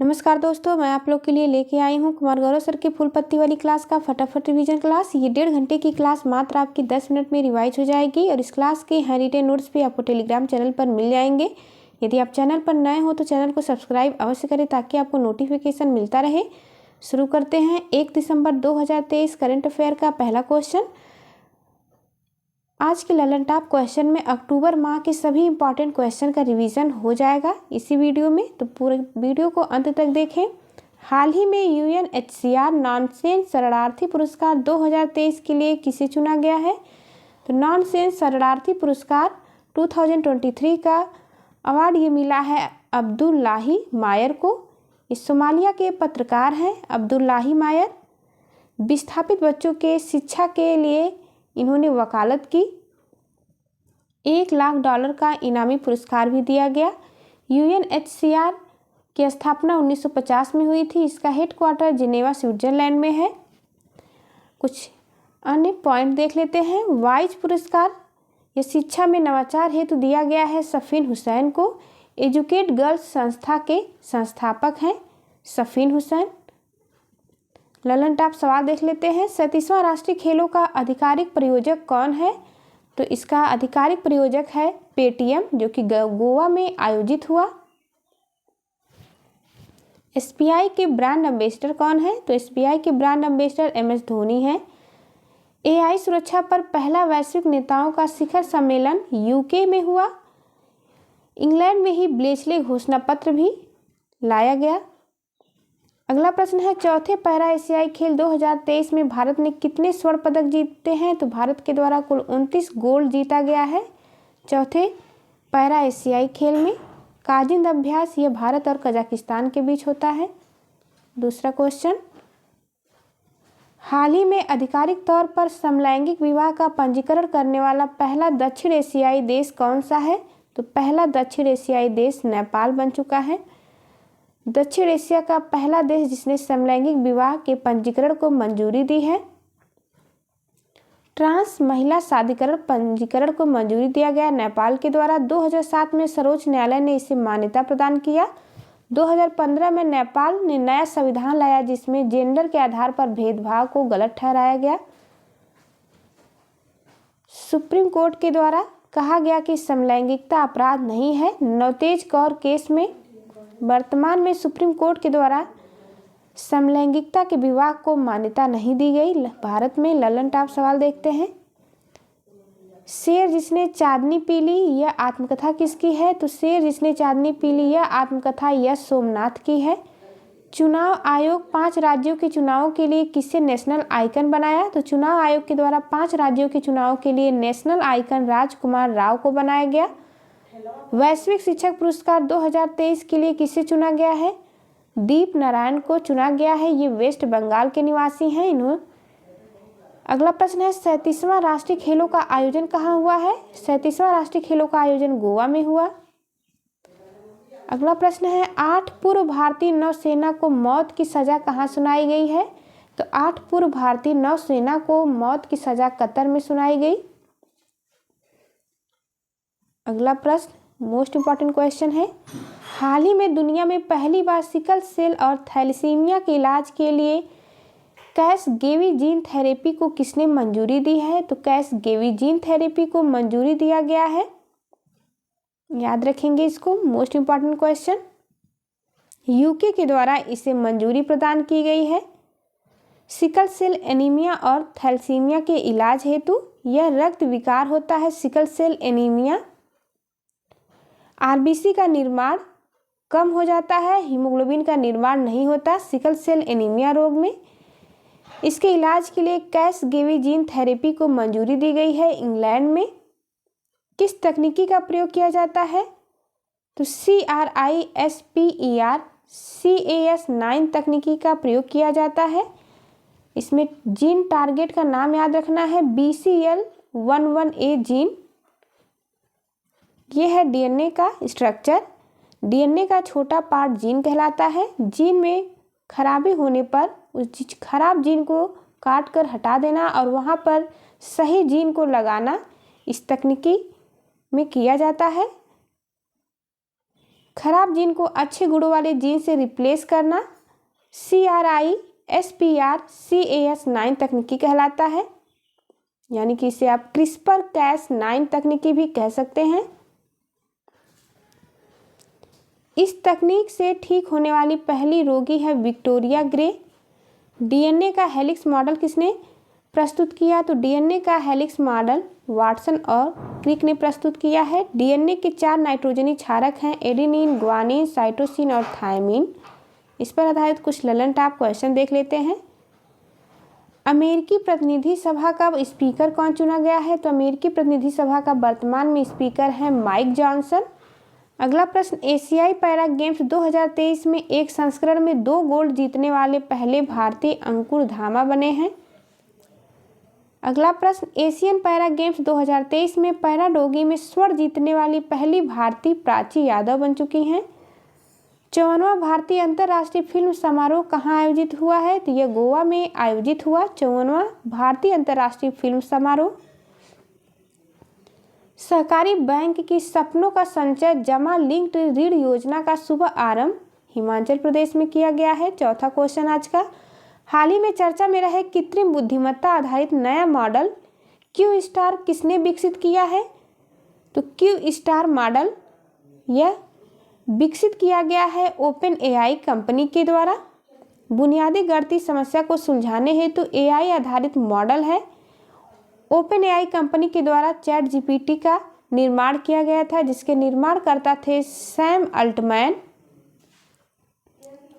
नमस्कार दोस्तों, मैं आप लोग के लिए लेके आई हूँ कुमार गौरव सर की फुल पत्ती वाली क्लास का फटाफट रिवीजन क्लास। ये 1.5 घंटे की क्लास मात्र आपकी 10 मिनट में रिवाइज हो जाएगी और इस क्लास के हैंडरिटन नोट्स भी आपको टेलीग्राम चैनल पर मिल जाएंगे। यदि आप चैनल पर नए हो तो चैनल को सब्सक्राइब अवश्य करें ताकि आपको नोटिफिकेशन मिलता रहे। शुरू करते हैं। 1 दिसंबर 2023 करंट अफेयर का पहला क्वेश्चन। आज के ललन टॉप क्वेश्चन में अक्टूबर माह के सभी इंपॉर्टेंट क्वेश्चन का रिवीजन हो जाएगा इसी वीडियो में, तो पूरे वीडियो को अंत तक देखें। हाल ही में UNHCR नॉनसेंस शरणार्थी पुरस्कार 2023 के लिए किसे चुना गया है? तो नॉनसेंस शरणार्थी पुरस्कार 2023 का अवार्ड ये मिला है अब्दुल्लाही मायर को। इस सोमालिया के पत्रकार हैं अब्दुल्लाही मायर। विस्थापित बच्चों के शिक्षा के लिए इन्होंने वकालत की। $1 लाख का इनामी पुरस्कार भी दिया गया। UNHCR की स्थापना 1950 में हुई थी। इसका हेडक्वार्टर जिनेवा स्विट्जरलैंड में है। कुछ अन्य पॉइंट देख लेते हैं। वाइज पुरस्कार यह शिक्षा में नवाचार हेतु दिया गया है सफीन हुसैन को। एजुकेट गर्ल्स संस्था के संस्थापक हैं सफीन हुसैन। ललन टॉप सवाल देख लेते हैं। 37वां राष्ट्रीय खेलों का आधिकारिक प्रायोजक कौन है? तो इसका आधिकारिक प्रायोजक है पेटीएम, जो कि गोवा में आयोजित हुआ। SBI के ब्रांड एम्बेसडर कौन है? तो SBI के ब्रांड एम्बेसडर MS धोनी है। AI सुरक्षा पर पहला वैश्विक नेताओं का शिखर सम्मेलन UK में हुआ। इंग्लैंड में ही ब्लेचले घोषणा पत्र भी लाया गया। अगला प्रश्न है, चौथे पैरा एशियाई खेल 2023 में भारत ने कितने स्वर्ण पदक जीते हैं? तो भारत के द्वारा कुल 29 गोल्ड जीता गया है चौथे पैरा एशियाई खेल में। काजिंद अभ्यास यह भारत और कजाकिस्तान के बीच होता है। दूसरा क्वेश्चन, हाल ही में आधिकारिक तौर पर समलैंगिक विवाह का पंजीकरण करने वाला पहला दक्षिण एशियाई देश कौन सा है? तो पहला दक्षिण एशियाई देश नेपाल बन चुका है। दक्षिण एशिया का पहला देश जिसने समलैंगिक विवाह के पंजीकरण को मंजूरी दी है। ट्रांस महिला शादीकरण पंजीकरण को मंजूरी दिया गया नेपाल के द्वारा। 2007 में सर्वोच्च न्यायालय ने इसे मान्यता प्रदान किया। 2015 में नेपाल ने नया संविधान लाया जिसमें जेंडर के आधार पर भेदभाव को गलत ठहराया गया। सुप्रीम कोर्ट के द्वारा कहा गया कि समलैंगिकता अपराध नहीं है नवतेज कौर केस में। वर्तमान में सुप्रीम कोर्ट के द्वारा समलैंगिकता के विवाह को मान्यता नहीं दी गई भारत में। ललन टॉप सवाल देखते हैं। शेर जिसने चांदनी पी ली यह आत्मकथा किसकी है? तो शेर जिसने चांदनी पी ली यह आत्मकथा यश सोमनाथ की है। चुनाव आयोग 5 राज्यों के चुनावों के लिए किसे नेशनल आइकन बनाया? तो चुनाव आयोग के द्वारा 5 राज्यों के चुनाव के लिए नेशनल आइकन राजकुमार राव को बनाया गया। वैश्विक शिक्षक पुरस्कार 2023 के लिए किसे चुना गया है? दीप नारायण को चुना गया है। ये वेस्ट बंगाल के निवासी हैं इन्होंने। अगला प्रश्न है, 37वां राष्ट्रीय खेलों का आयोजन कहाँ हुआ है? 37वां राष्ट्रीय खेलों का आयोजन गोवा में हुआ। अगला प्रश्न है, 8 पूर्व भारतीय नौसेना को मौत की सजा कहाँ सुनाई गई है? तो 8 पूर्व भारतीय नौसेना को मौत की सजा कतर में सुनाई गई। अगला प्रश्न मोस्ट इंपॉर्टेंट क्वेश्चन है, हाल ही में दुनिया में पहली बार सिकल सेल और थैलेसीमिया के इलाज के लिए कैसगेवी जीन थेरेपी को किसने मंजूरी दी है? तो कैसगेवी जीन थेरेपी को मंजूरी दिया गया है। याद रखेंगे इसको, मोस्ट इंपॉर्टेंट क्वेश्चन। UK के द्वारा इसे मंजूरी प्रदान की गई है। सिकल सेल एनीमिया और थैलेसीमिया के इलाज हेतु यह रक्त विकार होता है सिकल सेल एनीमिया। RBC का निर्माण कम हो जाता है, हीमोग्लोबिन का निर्माण नहीं होता सिकल सेल एनीमिया रोग में। इसके इलाज के लिए कैसगेवी जीन थेरेपी को मंजूरी दी गई है इंग्लैंड में। किस तकनीकी का प्रयोग किया जाता है? तो CRISPR CAS9 तकनीकी का प्रयोग किया जाता है। इसमें जीन टारगेट का नाम याद रखना है BCL11A जीन। यह है DNA का स्ट्रक्चर। DNA का छोटा पार्ट जीन कहलाता है। जीन में खराबी होने पर उस खराब जीन को काट कर हटा देना और वहाँ पर सही जीन को लगाना इस तकनीकी में किया जाता है। खराब जीन को अच्छे गुणों वाले जीन से रिप्लेस करना CRISPR-Cas9 तकनीकी कहलाता है, यानी कि इसे आप CRISPR-Cas9 तकनीकी भी कह सकते हैं। इस तकनीक से ठीक होने वाली पहली रोगी है विक्टोरिया ग्रे। डीएनए का हेलिक्स मॉडल किसने प्रस्तुत किया? तो डीएनए का हेलिक्स मॉडल वाटसन और क्रिक ने प्रस्तुत किया है। डीएनए के 4 नाइट्रोजनी क्षारक हैं, एडेनिन, ग्वानिन, साइटोसिन और थायमिन। इस पर आधारित कुछ ललन टॉप क्वेश्चन देख लेते हैं। अमेरिकी प्रतिनिधि सभा का स्पीकर कौन चुना गया है? तो अमेरिकी प्रतिनिधि सभा का वर्तमान में स्पीकर है माइक जॉनसन। अगला प्रश्न, एशियाई पैरा गेम्स 2023 में एक संस्करण में 2 गोल्ड जीतने वाले पहले भारतीय अंकुर धामा बने हैं। अगला प्रश्न, एशियन पैरा गेम्स 2023 में पैराडोगी में स्वर्ण जीतने वाली पहली भारतीय प्राची यादव बन चुकी हैं। 54वां भारतीय अंतर्राष्ट्रीय फिल्म समारोह कहाँ आयोजित हुआ है? तो यह गोवा में आयोजित हुआ 54वां भारतीय अंतर्राष्ट्रीय फिल्म समारोह। सहकारी बैंक की सपनों का संचय जमा लिंक्ड ऋण योजना का शुभ आरंभ हिमाचल प्रदेश में किया गया है। चौथा क्वेश्चन आज का, हाल ही में चर्चा में रहे कृत्रिम बुद्धिमत्ता आधारित नया मॉडल क्यू स्टार किसने विकसित किया है? तो क्यू स्टार मॉडल यह विकसित किया गया है ओपन एआई कंपनी के द्वारा। बुनियादी गणितीय समस्या को सुलझाने हेतु एआई आधारित मॉडल है। ओपन एआई कंपनी के द्वारा चैट जीपीटी का निर्माण किया गया था, जिसके निर्माणकर्ता थे सैम अल्टमैन।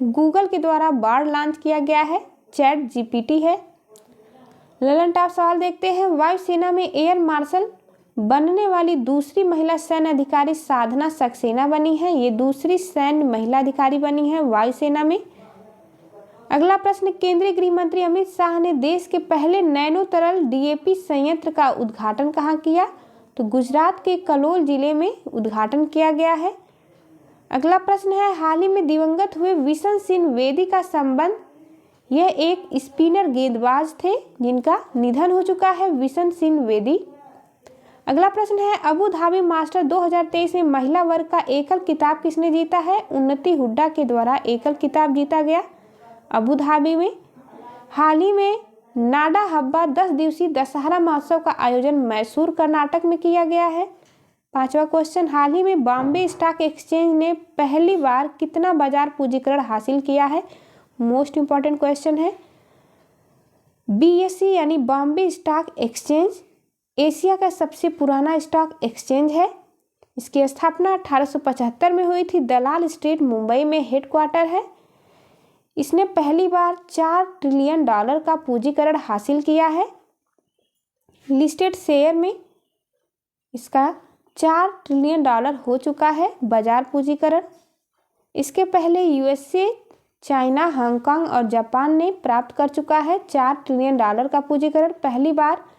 गूगल के द्वारा बार्ड लॉन्च किया गया है, चैट जीपीटी है। ललन टॉप सवाल देखते हैं। वायुसेना में एयर मार्शल बनने वाली दूसरी महिला सैन्य अधिकारी साधना सक्सेना बनी है। ये दूसरी सैन्य महिला अधिकारी बनी है वायुसेना में। अगला प्रश्न, केंद्रीय गृह मंत्री अमित शाह ने देश के पहले नैनो तरल डीएपी संयंत्र का उद्घाटन कहाँ किया? तो गुजरात के कलोल जिले में उद्घाटन किया गया है। अगला प्रश्न है, हाल ही में दिवंगत हुए विशन सिंह वेदी का संबंध, यह एक स्पिनर गेंदबाज थे जिनका निधन हो चुका है, विशन सिंह वेदी। अगला प्रश्न है, अबू धाबी मास्टर 2023 में महिला वर्ग का एकल खिताब किसने जीता है? उन्नति हुड्डा के द्वारा एकल खिताब जीता गया अबू धाबी में। हाल ही में नाडा हब्बा 10 दिवसीय दशहरा महोत्सव का आयोजन मैसूर कर्नाटक में किया गया है। पांचवा क्वेश्चन, हाल ही में बॉम्बे स्टॉक एक्सचेंज ने पहली बार कितना बाजार पूंजीकरण हासिल किया है? मोस्ट इंपॉर्टेंट क्वेश्चन है। बीएसई यानी बॉम्बे स्टॉक एक्सचेंज एशिया का सबसे पुराना स्टॉक एक्सचेंज है। इसकी स्थापना 1875 में हुई थी। दलाल स्ट्रीट मुंबई में हेडक्वार्टर है। इसने पहली बार $4 ट्रिलियन का पूंजीकरण हासिल किया है। लिस्टेड शेयर में इसका $4 ट्रिलियन हो चुका है बाजार पूंजीकरण। इसके पहले यूएसए, चाइना, हांगकांग और जापान ने प्राप्त कर चुका है $4 ट्रिलियन का पूंजीकरण। पहली बार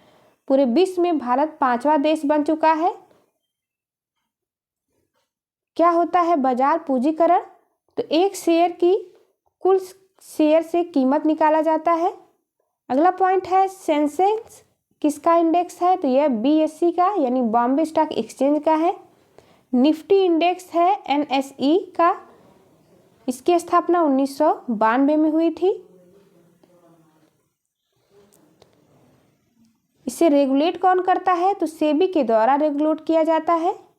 पूरे विश्व में भारत 5वां देश बन चुका है। क्या होता है बाजार पूंजीकरण? तो एक शेयर की कुल शेयर से कीमत निकाला जाता है। अगला पॉइंट है, सेंसेक्स किसका इंडेक्स है? तो यह बीएसई का यानी बॉम्बे स्टॉक एक्सचेंज का है। निफ्टी इंडेक्स है एनएसई का। इसकी स्थापना 1992 में हुई थी। इसे रेगुलेट कौन करता है? तो सेबी के द्वारा रेगुलेट किया जाता है।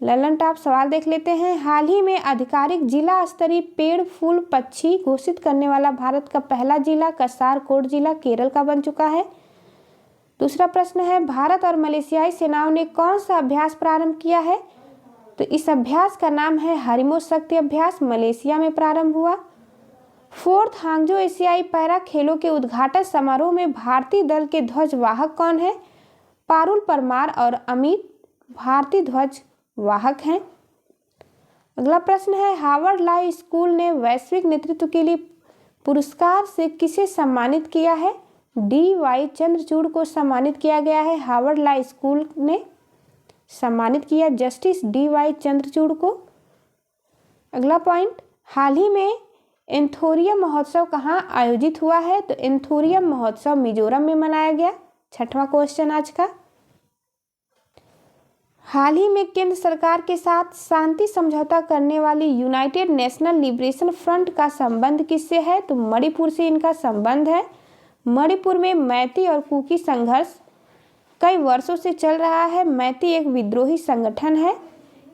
ललन टॉप सवाल देख लेते हैं। हाल ही में आधिकारिक जिला स्तरीय पेड़ फूल पक्षी घोषित करने वाला भारत का पहला जिला कासरगोड जिला केरल का बन चुका है। दूसरा प्रश्न है, भारत और मलेशियाई सेनाओं ने कौन सा अभ्यास प्रारंभ किया है? तो इस अभ्यास का नाम है हरिमो शक्ति अभ्यास, मलेशिया में प्रारंभ हुआ। 4th हांगजो एशियाई पैरा खेलों के उद्घाटन समारोह में भारतीय दल के ध्वजवाहक कौन है? पारुल परमार और अमित भारतीय ध्वज वाहक हैं। अगला प्रश्न है, हार्वर्ड लॉ स्कूल ने वैश्विक नेतृत्व के लिए पुरस्कार से किसे सम्मानित किया है? डी.वाई. चंद्रचूड़ को सम्मानित किया गया है। हार्वर्ड लॉ स्कूल ने सम्मानित किया जस्टिस डी.वाई. चंद्रचूड़ को। अगला पॉइंट, हाल ही में एंथोरियम महोत्सव कहाँ आयोजित हुआ है? तो एंथोरियम महोत्सव मिजोरम में मनाया गया। छठवां क्वेश्चन आज का, हाल ही में केंद्र सरकार के साथ शांति समझौता करने वाली यूनाइटेड नेशनल लिबरेशन फ्रंट का संबंध किससे है? तो मणिपुर से इनका संबंध है। मणिपुर में मैती और कुकी संघर्ष कई वर्षों से चल रहा है। मैती एक विद्रोही संगठन है।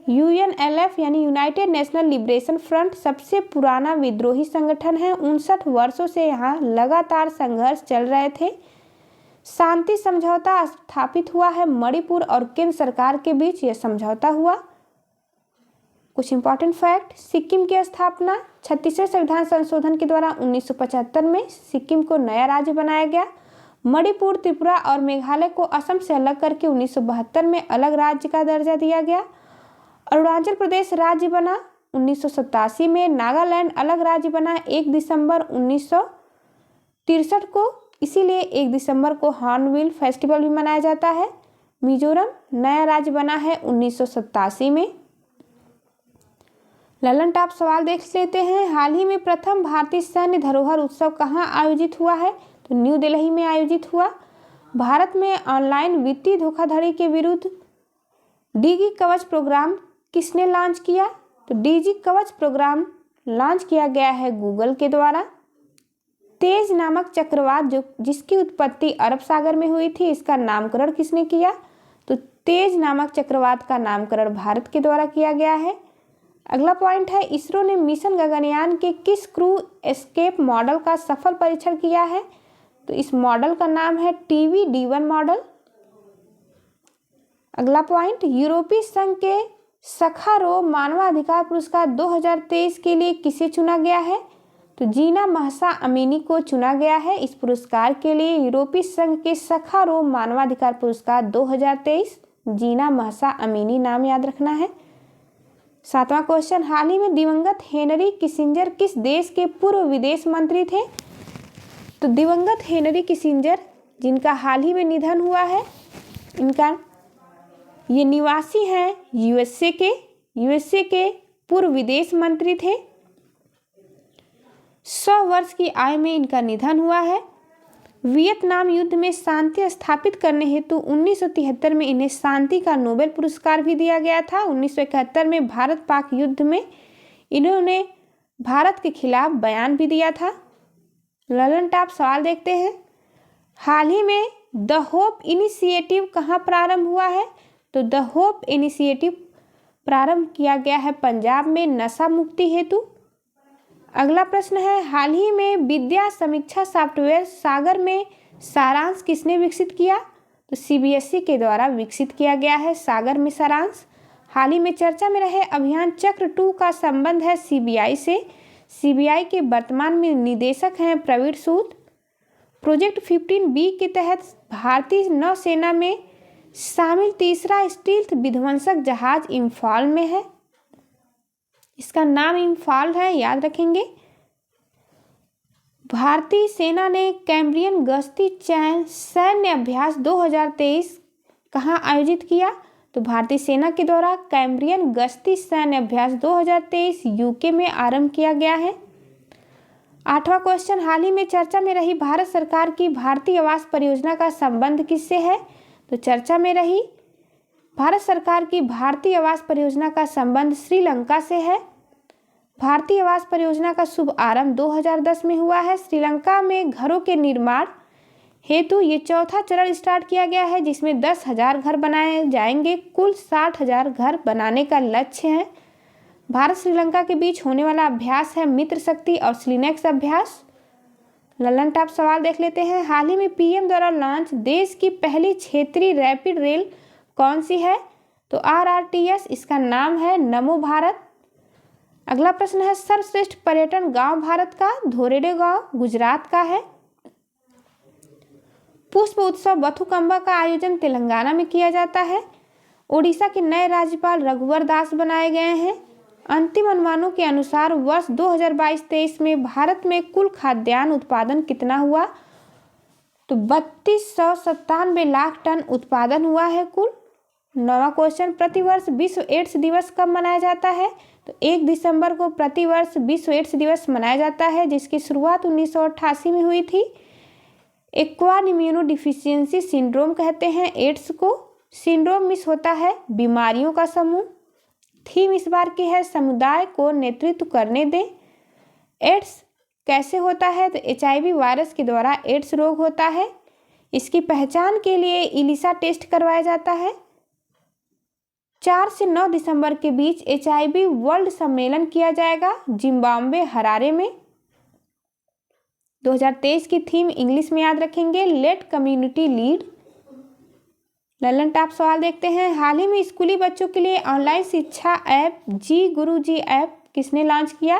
यूएनएलएफ यानी यूनाइटेड नेशनल लिबरेशन फ्रंट सबसे पुराना विद्रोही संगठन है। 59 वर्षों से यहाँ लगातार संघर्ष चल रहे थे। शांति समझौता स्थापित हुआ है मणिपुर और केंद्र सरकार के बीच यह समझौता हुआ। कुछ इंपॉर्टेंट फैक्ट, सिक्किम की स्थापना 36वें संविधान संशोधन के द्वारा 1975 में सिक्किम को नया राज्य बनाया गया। मणिपुर, त्रिपुरा और मेघालय को असम से अलग करके 1972 में अलग राज्य का दर्जा दिया गया। अरुणाचल प्रदेश राज्य बना 1987 में। नागालैंड अलग राज्य बना 1 दिसंबर 1963 को, इसीलिए 1 दिसंबर को हॉर्नबिल फेस्टिवल भी मनाया जाता है। मिजोरम नया राज्य बना है 1987 में। ललन टॉप सवाल देख लेते हैं। हाल ही में प्रथम भारतीय सैन्य धरोहर उत्सव कहाँ आयोजित हुआ है? तो न्यू दिल्ली में आयोजित हुआ। भारत में ऑनलाइन वित्तीय धोखाधड़ी के विरुद्ध डीजी कवच प्रोग्राम किसने लॉन्च किया? तो डीजी कवच प्रोग्राम लॉन्च किया गया है गूगल के द्वारा। तेज नामक चक्रवात जिसकी उत्पत्ति अरब सागर में हुई थी, इसका नामकरण किसने किया? तो तेज नामक चक्रवात का नामकरण भारत के द्वारा किया गया है। अगला पॉइंट है, इसरो ने मिशन गगनयान के किस क्रू एस्केप मॉडल का सफल परीक्षण किया है? तो इस मॉडल का नाम है TVD-1 मॉडल। अगला पॉइंट, यूरोपीय संघ के सखारोव मानवाधिकार पुरस्कार 2023 के लिए किसे चुना गया है? तो जीना महसा अमीनी को चुना गया है। इस पुरस्कार के लिए यूरोपीय संघ के सखारोव मानवाधिकार पुरस्कार 2023, जीना महसा अमीनी नाम याद रखना है। 7वां क्वेश्चन, हाल ही में दिवंगत हेनरी किसिंजर किस देश के पूर्व विदेश मंत्री थे? तो दिवंगत हेनरी किसिंजर जिनका हाल ही में निधन हुआ है, इनका ये निवासी हैं यूएसए के पूर्व विदेश मंत्री थे। 100 वर्ष की आयु में इनका निधन हुआ है। वियतनाम युद्ध में शांति स्थापित करने हेतु 1973 में इन्हें शांति का नोबेल पुरस्कार भी दिया गया था। 1971 में भारत पाक युद्ध में इन्होंने भारत के खिलाफ बयान भी दिया था। ललन टॉप सवाल देखते हैं। हाल ही में द होप इनिशिएटिव कहाँ प्रारंभ हुआ है? तो द होप इनिशिएटिव प्रारंभ किया गया है पंजाब में नशा मुक्ति हेतु। अगला प्रश्न है, हाल ही में विद्या समीक्षा सॉफ्टवेयर सागर में सारांश किसने विकसित किया? तो CBSE के द्वारा विकसित किया गया है सागर में सारांश। हाल ही में चर्चा में रहे अभियान चक्र 2 का संबंध है CBI से। CBI के वर्तमान में निदेशक हैं प्रवीण सूद। प्रोजेक्ट 15B के तहत भारतीय नौसेना में शामिल तीसरा स्टील्थ विध्वंसक जहाज इम्फाल में है। इसका नाम इम्फाल है, याद रखेंगे। भारतीय सेना ने कैम्ब्रियन गश्ती सैन्य अभ्यास 2023 कहाँ आयोजित किया? तो भारतीय सेना के द्वारा कैम्ब्रियन गश्ती सैन्य अभ्यास 2023 यूके में आरंभ किया गया है। 8वां क्वेश्चन, हाल ही में चर्चा में रही भारत सरकार की भारतीय आवास परियोजना का संबंध किससे है? तो चर्चा में रही भारत सरकार की भारतीय आवास परियोजना का संबंध श्रीलंका से है। भारतीय आवास परियोजना का शुभ आरंभ 2010 में हुआ है। श्रीलंका में घरों के निर्माण हेतु ये चौथा चरण स्टार्ट किया गया है, जिसमें 10,000 घर बनाए जाएंगे। कुल 60,000 घर बनाने का लक्ष्य है। भारत श्रीलंका के बीच होने वाला अभ्यास है मित्र शक्ति और स्लिनेक्स अभ्यास। ललन टॉप सवाल देख लेते हैं। हाल ही में PM द्वारा लॉन्च देश की पहली क्षेत्रीय रैपिड रेल कौन सी है? तो RRTS, इसका नाम है नमो भारत। अगला प्रश्न है, सर्वश्रेष्ठ पर्यटन गांव भारत का धोरेडो गांव गुजरात का है। पुष्प उत्सव बथुकंबा का आयोजन तेलंगाना में किया जाता है। ओडिशा के नए राज्यपाल रघुवर दास बनाए गए हैं। अंतिम अनुमानों के अनुसार वर्ष 2022-23 में भारत में कुल खाद्यान्न उत्पादन कितना हुआ? तो 3297 लाख टन उत्पादन हुआ है कुल। 9वां क्वेश्चन, प्रतिवर्ष विश्व एड्स दिवस कब मनाया जाता है? तो 1 दिसंबर को प्रतिवर्ष विश्व एड्स दिवस मनाया जाता है, जिसकी शुरुआत 1988 में हुई थी। एक्वान इम्यूनोडिफिशियंसी सिंड्रोम कहते हैं एड्स को। सिंड्रोम मिस होता है बीमारियों का समूह। थीम इस बार की है समुदाय को नेतृत्व करने दें। एड्स कैसे होता है, तो HIV वायरस के द्वारा एड्स रोग होता है। इसकी पहचान के लिए इलिसा टेस्ट करवाया जाता है। 4 से 9 दिसंबर के बीच HIV वर्ल्ड सम्मेलन किया जाएगा जिम्बाब्वे हरारे में। 2023 की थीम इंग्लिश में याद रखेंगे, let community lead. Lallantop सवाल देखते हैं। हाल ही में स्कूली बच्चों के लिए ऑनलाइन शिक्षा ऐप जी गुरुजी ऐप किसने लॉन्च किया,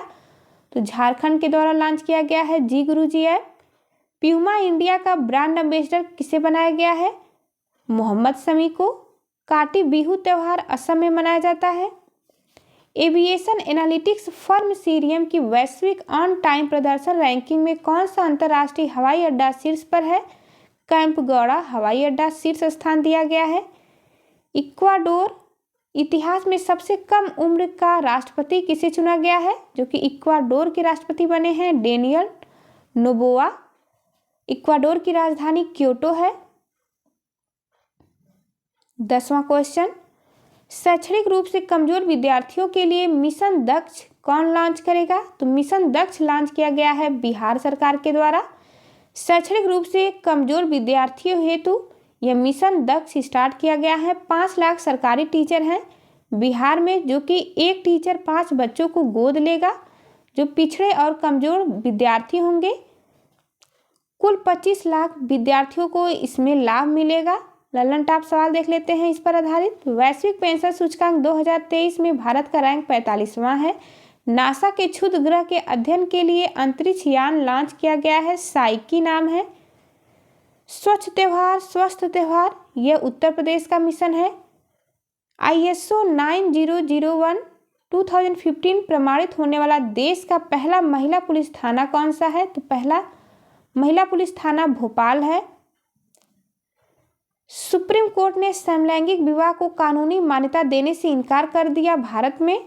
तो झारखंड के द्वारा लॉन्च किया गया है जी गुरुजी ऐप। प्यूमा इंडिया का ब्रांड एम्बेसडर किसे बनाया गया है, मोहम्मद शमी को। काटी बिहू त्यौहार असम में मनाया जाता है। एविएशन एनालिटिक्स फर्म सीरियम की वैश्विक ऑन टाइम प्रदर्शन रैंकिंग में कौन सा अंतर्राष्ट्रीय हवाई अड्डा शीर्ष पर है, कैंपगौड़ा हवाई अड्डा शीर्ष स्थान दिया गया है। इक्वाडोर इतिहास में सबसे कम उम्र का राष्ट्रपति किसे चुना गया है, जो कि इक्वाडोर के राष्ट्रपति बने हैं डेनियल नोबोआ। इक्वाडोर की राजधानी क्योटो है। 10वां क्वेश्चन, शैक्षणिक रूप से कमजोर विद्यार्थियों के लिए मिशन दक्ष कौन लॉन्च करेगा, तो मिशन दक्ष लॉन्च किया गया है बिहार सरकार के द्वारा। शैक्षणिक रूप से कमजोर विद्यार्थियों हेतु यह मिशन दक्ष स्टार्ट किया गया है। 5 लाख सरकारी टीचर हैं बिहार में, जो कि एक टीचर 5 बच्चों को गोद लेगा जो पिछड़े और कमजोर विद्यार्थी होंगे। कुल 25 लाख विद्यार्थियों को इसमें लाभ मिलेगा। ललन टॉप सवाल देख लेते हैं इस पर आधारित। वैश्विक पेंशन सूचकांक 2023 में भारत का रैंक 45वां है। नासा के क्षुद्र ग्रह के अध्ययन के लिए अंतरिक्ष यान लॉन्च किया गया है, साइकी नाम है। स्वच्छ त्योहार स्वस्थ त्योहार यह उत्तर प्रदेश का मिशन है। ISO 9001 2015 प्रमाणित होने वाला देश का पहला महिला पुलिस थाना कौन सा है, तो पहला महिला पुलिस थाना भोपाल है। सुप्रीम कोर्ट ने समलैंगिक विवाह को कानूनी मान्यता देने से इनकार कर दिया भारत में।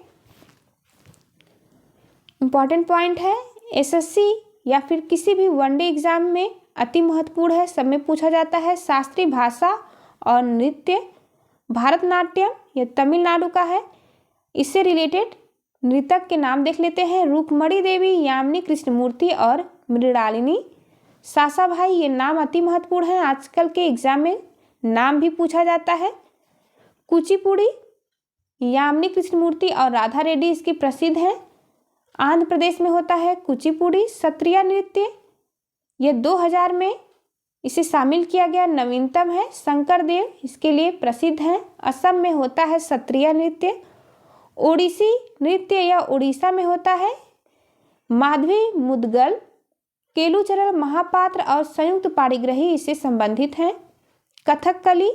इंपॉर्टेंट पॉइंट है, SSC या फिर किसी भी वनडे एग्जाम में अति महत्वपूर्ण है, सब में पूछा जाता है। शास्त्रीय भाषा और नृत्य भरतनाट्यम, यह तमिलनाडु का है। इससे रिलेटेड नृतक के नाम देख लेते हैं, रुक्मणी देवी, यामिनी कृष्णमूर्ति और मृणालिनी। सासा भाई, ये नाम अति महत्वपूर्ण है, आजकल के एग्जाम में नाम भी पूछा जाता है। कुचिपुड़ी, यामिनी कृष्णमूर्ति और राधा रेड्डी इसकी प्रसिद्ध हैं। आंध्र प्रदेश में होता है कुचिपुड़ी। सत्रिया नृत्य, यह 2000 में इसे शामिल किया गया, नवीनतम है। शंकर देव इसके लिए प्रसिद्ध हैं। असम में होता है सत्रिया नृत्य। ओडिसी नृत्य यह उड़ीसा में होता है। माधवी मुदगल, केलुचरण महापात्र और संयुक्त पाणिग्रही इससे संबंधित हैं। कथकली,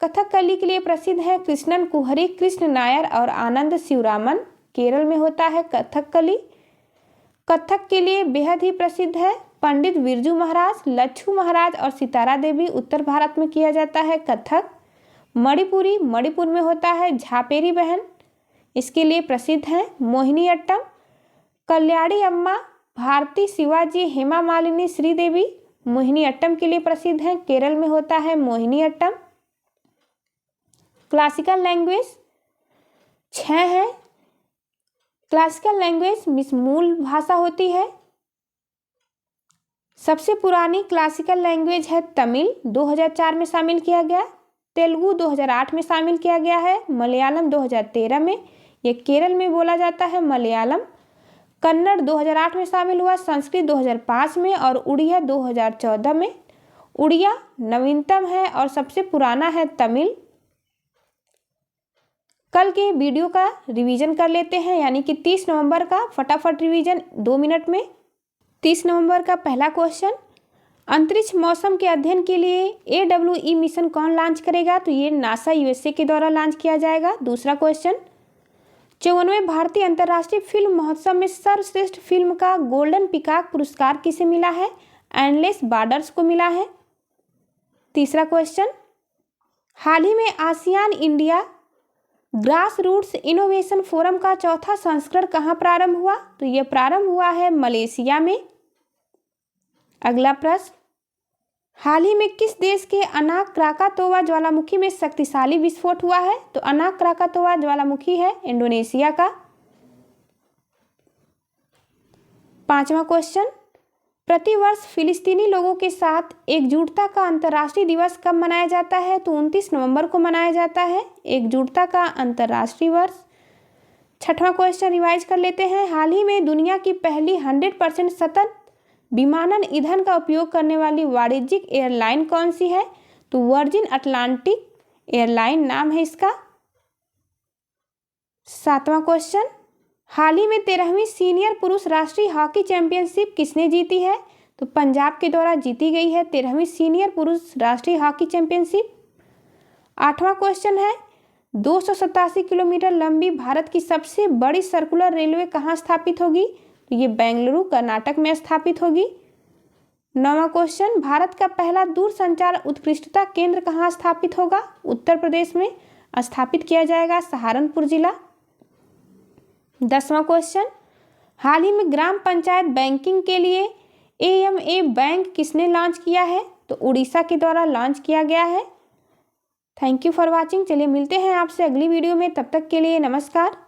कथकली के लिए प्रसिद्ध है कृष्णन कुहरी, कृष्ण नायर और आनंद शिवरामन, केरल में होता है कथकली। कथक के लिए बेहद ही प्रसिद्ध है पंडित बिरजू महाराज, लच्छू महाराज और सितारा देवी, उत्तर भारत में किया जाता है कथक। मणिपुरी, मणिपुर में होता है झापेरी बहन, इसके लिए प्रसिद्ध है। मोहिनी अट्टम, कल्याणी अम्मा, भारती, शिवाजी, हेमा मालिनी, श्रीदेवी मोहिनी अट्टम के लिए प्रसिद्ध हैं, केरल में होता है मोहिनी अट्टम। क्लासिकल लैंग्वेज 6 है। क्लासिकल लैंग्वेज मिस मूल भाषा होती है। सबसे पुरानी क्लासिकल लैंग्वेज है तमिल, 2004 में शामिल किया गया। तेलुगु 2008 में शामिल किया गया है। मलयालम 2013 में, यह केरल में बोला जाता है मलयालम। कन्नड़ 2008 में शामिल हुआ, संस्कृत 2005 में और उड़िया 2014 में। उड़िया नवीनतम है और सबसे पुराना है तमिल। कल के वीडियो का रिवीजन कर लेते हैं, यानी कि 30 नवंबर का फटाफट रिवीजन 2 मिनट में। 30 नवंबर का पहला क्वेश्चन, अंतरिक्ष मौसम के अध्ययन के लिए AWE मिशन कौन लॉन्च करेगा, तो ये नासा USA के द्वारा लॉन्च किया जाएगा। दूसरा क्वेश्चन, 54वें भारतीय अंतर्राष्ट्रीय फिल्म महोत्सव में सर्वश्रेष्ठ फिल्म का गोल्डन पिकॉक पुरस्कार किसे मिला है, एंडलेस बॉर्डर्स को मिला है। तीसरा क्वेश्चन, हाल ही में ASEAN India grass roots innovation forum का 4था संस्करण कहाँ प्रारंभ हुआ, तो यह प्रारंभ हुआ है मलेशिया में। अगला प्रश्न, हाल ही में किस देश के अनाक क्राकातोवा ज्वालामुखी में शक्तिशाली विस्फोट हुआ है? तो अनाक क्राकातोवा ज्वालामुखी है इंडोनेशिया का। 5वां क्वेश्चन, प्रतिवर्ष फिलिस्तीनी लोगों के साथ एकजुटता का अंतर्राष्ट्रीय दिवस कब मनाया जाता है? तो 29 नवंबर को मनाया जाता है एकजुटता का अंतर्राष्ट्रीय वर्ष। 6वां क्वेश्चन रिवाइज कर लेते हैं। हाल ही में दुनिया की पहली 100% सतत विमानन ईंधन का उपयोग करने वाली वाणिज्यिक एयरलाइन कौन सी है? तो वर्जिन अटलांटिक एयरलाइन नाम है इसका। 7वां क्वेश्चन, हाल ही में 13वीं सीनियर पुरुष राष्ट्रीय हॉकी चैंपियनशिप किसने जीती है? तो पंजाब के द्वारा जीती गई है 13वीं सीनियर पुरुष राष्ट्रीय हॉकी चैंपियनशिप। 8वां क्वेश्चन है, 287 किलोमीटर लंबी भारत की सबसे बड़ी सर्कुलर रेलवे कहाँ स्थापित होगी? तो ये बेंगलुरु कर्नाटक में स्थापित होगी। 9वां क्वेश्चन, भारत का पहला दूरसंचार उत्कृष्टता केंद्र कहाँ स्थापित होगा? उत्तर प्रदेश में स्थापित किया जाएगा, सहारनपुर जिला। 10वां क्वेश्चन, हाल ही में ग्राम पंचायत बैंकिंग के लिए AMA बैंक किसने लॉन्च किया है? तो उड़ीसा के द्वारा लॉन्च किया गया है। Thank you for watching. चलिए मिलते हैं आपसे अगली वीडियो में, तब तक के लिए नमस्कार।